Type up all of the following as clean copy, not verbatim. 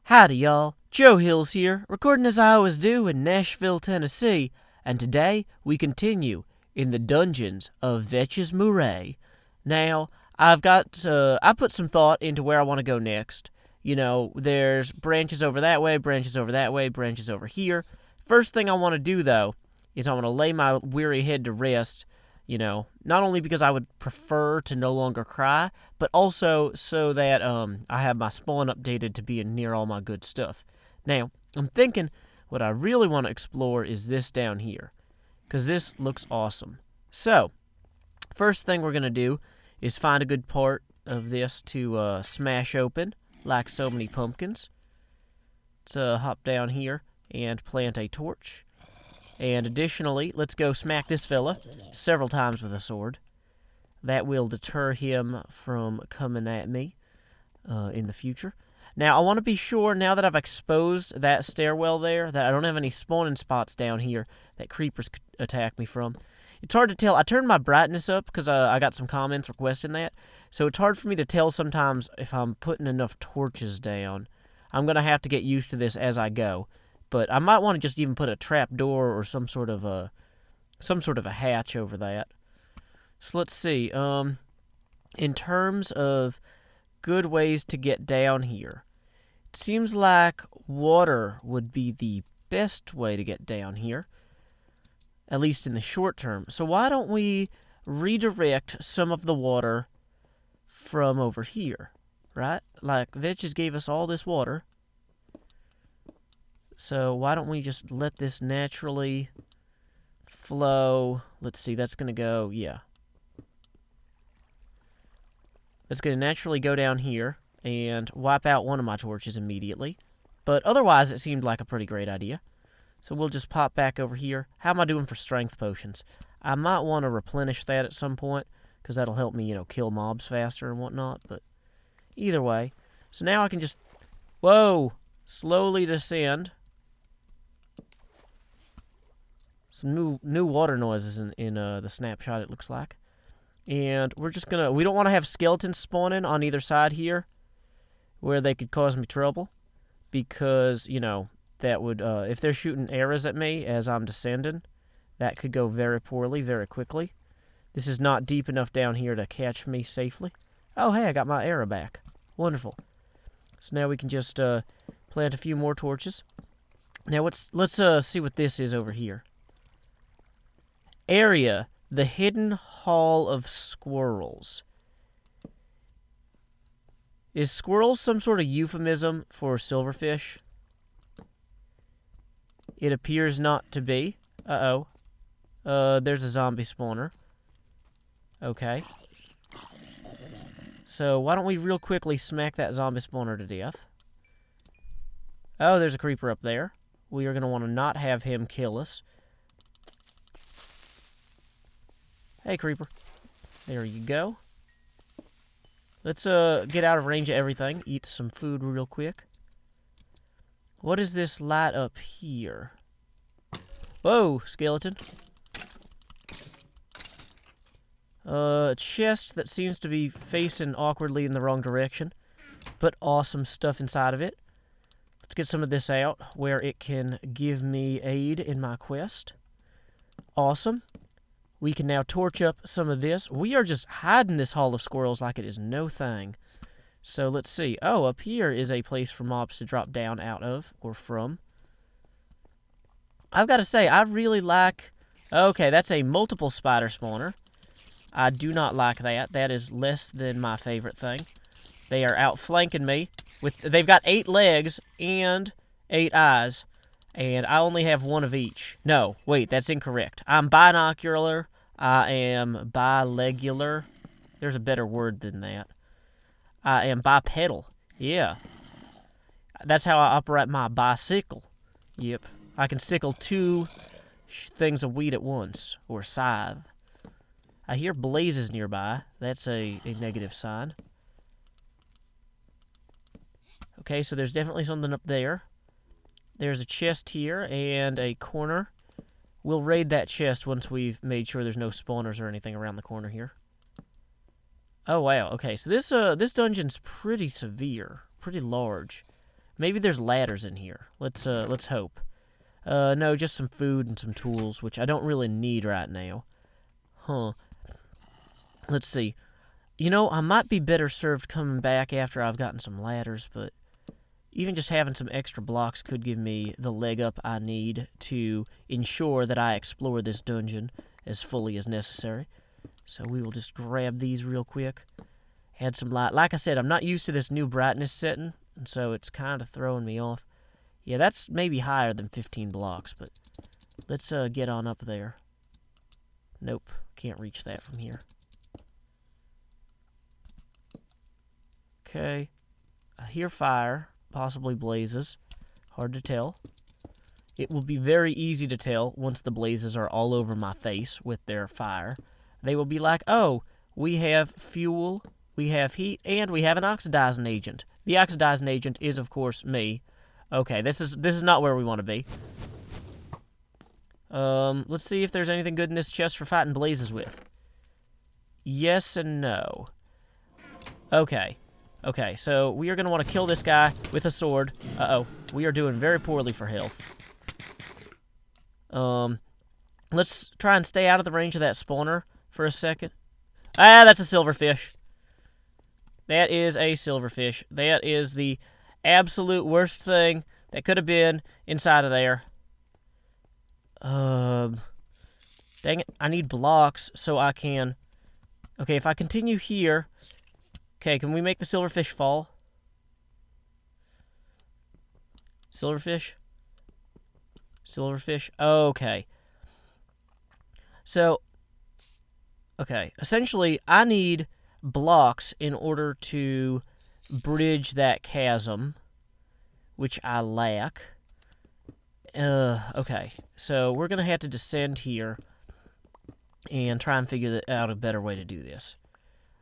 Howdy, y'all. Joe Hills here, recording as I always do in Nashville, Tennessee, and today we continue in the dungeons of Vechmoore. Now, I put some thought into where I want to go next. You know, there's branches over that way, branches over that way, branches over here. First thing I want to do, though, is I want to lay my weary head to rest. You know, not only because I would prefer to no longer cry, but also so that I have my spawn updated to being near all my good stuff. Now, I'm thinking what I really want to explore is this down here, because this looks awesome. So, first thing we're going to do is find a good part of this to smash open, like so many pumpkins. Let's hop down here and plant a torch. And additionally, let's go smack this fella several times with a sword. That will deter him from coming at me in the future. Now, I want to be sure, now that I've exposed that stairwell there, that I don't have any spawning spots down here that creepers could attack me from. It's hard to tell. I turned my brightness up because I got some comments requesting that. So it's hard for me to tell sometimes if I'm putting enough torches down. I'm going to have to get used to this as I go. But I might want to just even put a trap door or some sort of a hatch over that. So let's see. In terms of good ways to get down here, it seems like water would be the best way to get down here, at least in the short term. So why don't we redirect some of the water from over here, right? Like Vechs gave us all this water. So why don't we just let this naturally flow? Let's see, that's going to go, yeah. That's going to naturally go down here and wipe out one of my torches immediately. But otherwise, it seemed like a pretty great idea. So we'll just pop back over here. How am I doing for strength potions? I might want to replenish that at some point, because that'll help me, kill mobs faster and whatnot. But either way. So now I can just, slowly descend. Some new water noises in the snapshot, it looks like. And we're just gonna, we don't want to have skeletons spawning on either side here where they could cause me trouble, because, that would, if they're shooting arrows at me as I'm descending, that could go very poorly, very quickly. This is not deep enough down here to catch me safely. Oh, hey, I got my arrow back. Wonderful. So now we can just plant a few more torches. Now let's see what this is over here. Area, the Hidden Hall of Squirrels. Is squirrels some sort of euphemism for silverfish? It appears not to be. Uh-oh. There's a zombie spawner. Okay. So why don't we real quickly smack that zombie spawner to death? Oh, there's a creeper up there. We are going to want to not have him kill us. Hey, creeper. There you go. Let's get out of range of everything. Eat some food real quick. What is this light up here? Whoa, skeleton. Chest that seems to be facing awkwardly in the wrong direction, but awesome stuff inside of it. Let's get some of this out where it can give me aid in my quest. Awesome. We can now torch up some of this. We are just hiding this Hall of Squirrels like it is no thing. So let's see. Oh, up here is a place for mobs to drop down out of or from. I've got to say, I really like... Okay, that's a multiple spider spawner. I do not like that. That is less than my favorite thing. They are outflanking me. They've got 8 legs and 8 eyes. And I only have 1 of each. No, wait, that's incorrect. I'm binocular. I am bilegular. There's a better word than that. I am bipedal. Yeah. That's how I operate my bicycle. Yep. I can sickle 2 things of wheat at once. Or scythe. I hear blazes nearby. That's a negative sign. Okay, so there's definitely something up there. There's a chest here and a corner. We'll raid that chest once we've made sure there's no spawners or anything around the corner here. Oh, wow. Okay, so this dungeon's pretty severe. Pretty large. Maybe there's ladders in here. Let's hope. No, just some food and some tools, which I don't really need right now. Huh. Let's see. You know, I might be better served coming back after I've gotten some ladders, but even just having some extra blocks could give me the leg up I need to ensure that I explore this dungeon as fully as necessary. So we will just grab these real quick. Add some light. Like I said, I'm not used to this new brightness setting, and so it's kind of throwing me off. Yeah, that's maybe higher than 15 blocks, but let's get on up there. Nope, can't reach that from here. Okay, I hear fire, possibly blazes. Hard to tell. It will be very easy to tell once the blazes are all over my face with their fire. They will be like, oh, we have fuel, we have heat, and we have an oxidizing agent. The oxidizing agent is, of course, me. Okay, this is not where we want to be. Let's see if there's anything good in this chest for fighting blazes with. Yes and no. Okay. Okay, so we are going to want to kill this guy with a sword. Uh-oh. We are doing very poorly for health. Let's try and stay out of the range of that spawner for a second. Ah, that's a silverfish. That is a silverfish. That is the absolute worst thing that could have been inside of there. Dang it. I need blocks so I can... Okay, if I continue here... Okay, can we make the silverfish fall? Silverfish? Silverfish? Okay. So... Okay, essentially, I need blocks in order to bridge that chasm, which I lack. Okay, so we're going to have to descend here and try and figure out a better way to do this.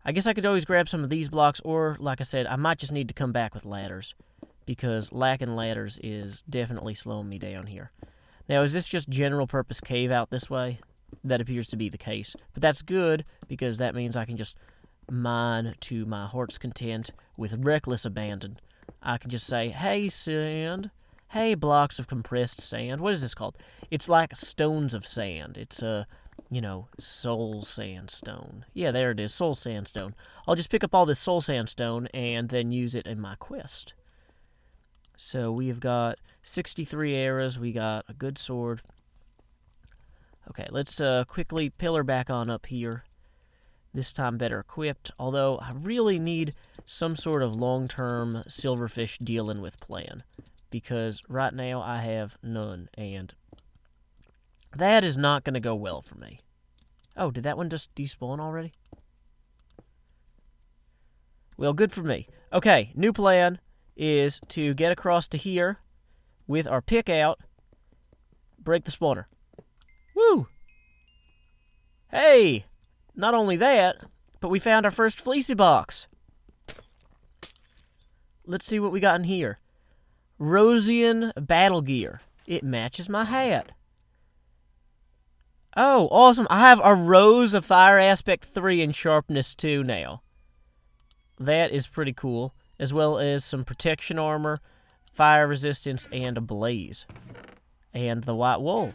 I guess I could always grab some of these blocks, or, like I said, I might just need to come back with ladders, because lacking ladders is definitely slowing me down here. Now, is this just general-purpose cave out this way? That appears to be the case. But that's good, because that means I can just mine to my heart's content with reckless abandon. I can just say, hey, sand. Hey, blocks of compressed sand. What is this called? It's like stones of sand. It's you know, soul sandstone. Yeah, there it is, soul sandstone. I'll just pick up all this soul sandstone and then use it in my quest. So we've got 63 arrows. We got a good sword. Okay, let's quickly pillar back on up here. This time better equipped, although I really need some sort of long-term silverfish dealing with plan, because right now I have none, and that is not going to go well for me. Oh, did that one just despawn already? Well, good for me. Okay, new plan is to get across to here with our pick out, break the spawner. Woo! Hey! Not only that, but we found our first fleecy box. Let's see what we got in here. Rosian battle gear. It matches my hat. Oh, awesome. I have a Rose of Fire Aspect 3 and Sharpness 2 now. That is pretty cool. As well as some protection armor, fire resistance, and a blaze. And the white wool.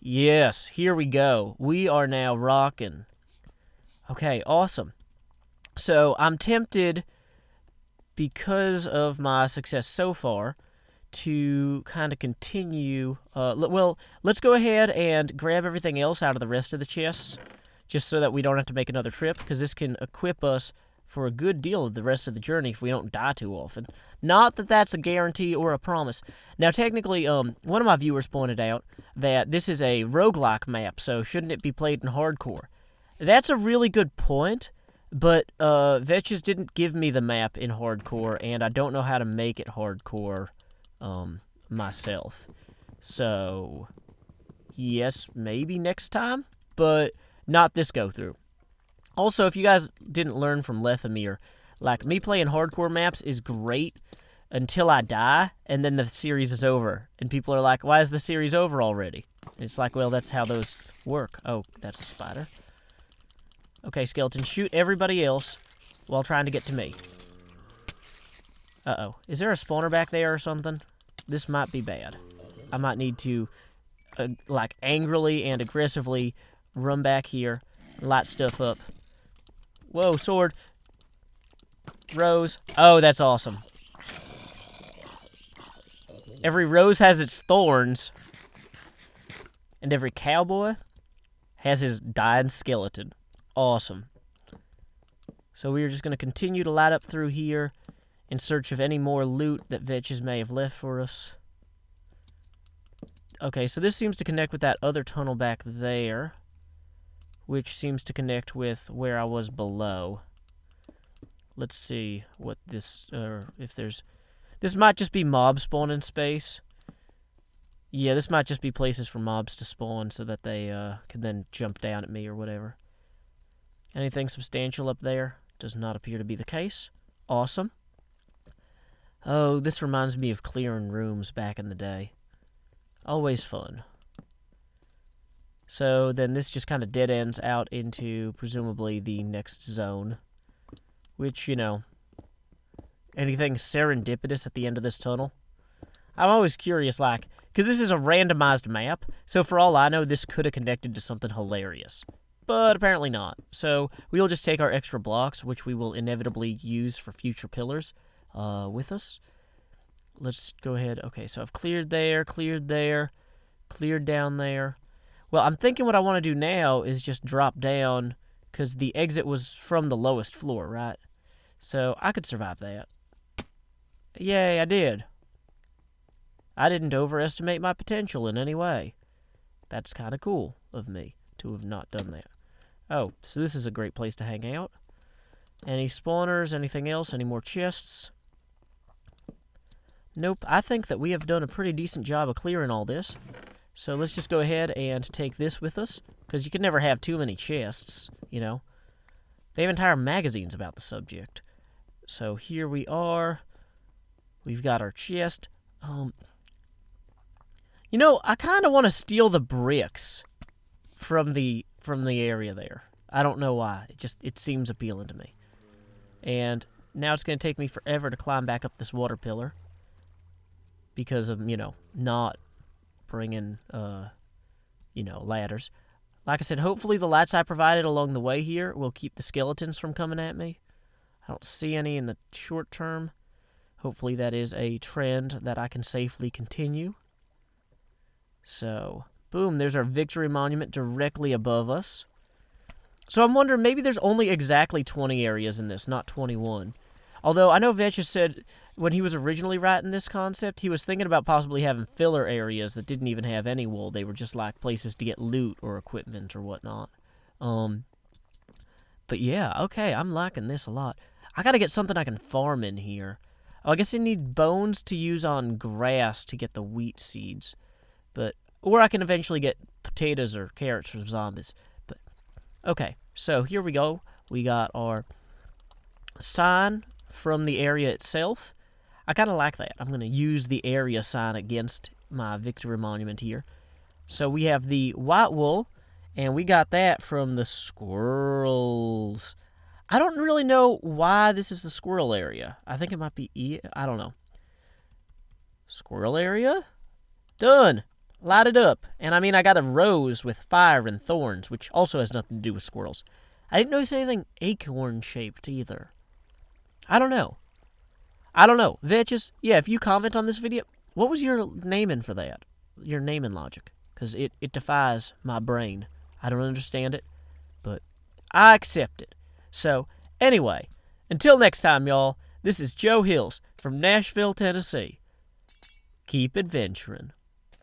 Yes, here we go. We are now rocking. Okay, awesome. So, I'm tempted, because of my success so far, to kind of continue. Well, let's go ahead and grab everything else out of the rest of the chests, just so that we don't have to make another trip, because this can equip us for a good deal of the rest of the journey if we don't die too often. Not that that's a guarantee or a promise. Now, technically, one of my viewers pointed out that this is a roguelike map, so shouldn't it be played in hardcore? That's a really good point, but Vechs didn't give me the map in hardcore, and I don't know how to make it hardcore myself. So, yes, maybe next time, but not this go-through. Also, if you guys didn't learn from Lethamere, like, me playing hardcore maps is great until I die, and then the series is over. And people are like, why is the series over already? And it's like, well, that's how those work. Oh, that's a spider. Okay, skeleton, shoot everybody else while trying to get to me. Uh-oh. Is there a spawner back there or something? This might be bad. I might need to, like, angrily and aggressively run back here and light stuff up. Whoa, sword. Rose. Oh, that's awesome. Every rose has its thorns. And every cowboy has his dying skeleton. Awesome. So we are just going to continue to light up through here in search of any more loot that Vechs may have left for us. Okay, so this seems to connect with that other tunnel back there, which seems to connect with where I was below. Let's see what this, if there's... This might just be mob spawning space. Yeah, this might just be places for mobs to spawn so that they can then jump down at me or whatever. Anything substantial up there? Does not appear to be the case. Awesome. Oh, this reminds me of clearing rooms back in the day. Always fun. So then this just kind of dead ends out into presumably the next zone. Which, you know, anything serendipitous at the end of this tunnel? I'm always curious, like, because this is a randomized map, so for all I know, this could have connected to something hilarious. But apparently not. So we'll just take our extra blocks, which we will inevitably use for future pillars, with us. Let's go ahead. Okay, so I've cleared there, cleared down there. Well, I'm thinking what I want to do now is just drop down, because the exit was from the lowest floor, right? So I could survive that. Yay, I did. I didn't overestimate my potential in any way. That's kind of cool of me to have not done that. Oh, so this is a great place to hang out. Any spawners, anything else, any more chests? Nope, I think that we have done a pretty decent job of clearing all this. So let's just go ahead and take this with us, because you can never have too many chests, you know. They have entire magazines about the subject. So here we are. We've got our chest. You know, I kind of want to steal the bricks from the area there. I don't know why. It seems appealing to me. And now it's going to take me forever to climb back up this water pillar because of, you know, not bringing, you know, ladders. Like I said, hopefully the lights I provided along the way here will keep the skeletons from coming at me. I don't see any in the short term. Hopefully that is a trend that I can safely continue. So, boom, there's our victory monument directly above us. So I'm wondering, maybe there's only exactly 20 areas in this, not 21. Although, I know Vechs said when he was originally writing this concept, he was thinking about possibly having filler areas that didn't even have any wool. They were just like places to get loot or equipment or whatnot. But yeah, okay, I'm liking this a lot. I gotta get something I can farm in here. Oh, I guess I need bones to use on grass to get the wheat seeds. Or I can eventually get potatoes or carrots from zombies. But, okay, so here we go. We got our sign from the area itself. I kind of like that. I'm going to use the area sign against my victory monument here. So we have the white wool, and we got that from the squirrels. I don't really know why this is the squirrel area. I think it might be I don't know. Squirrel area? Done. Light it up. And I mean, I got a rose with fire and thorns, which also has nothing to do with squirrels. I didn't notice anything acorn-shaped either. I don't know. Vechs, yeah, if you comment on this video, what was your naming for that? Your naming logic? Because it defies my brain. I don't understand it, but I accept it. So, anyway, until next time, y'all, this is Joe Hills from Nashville, Tennessee. Keep adventuring.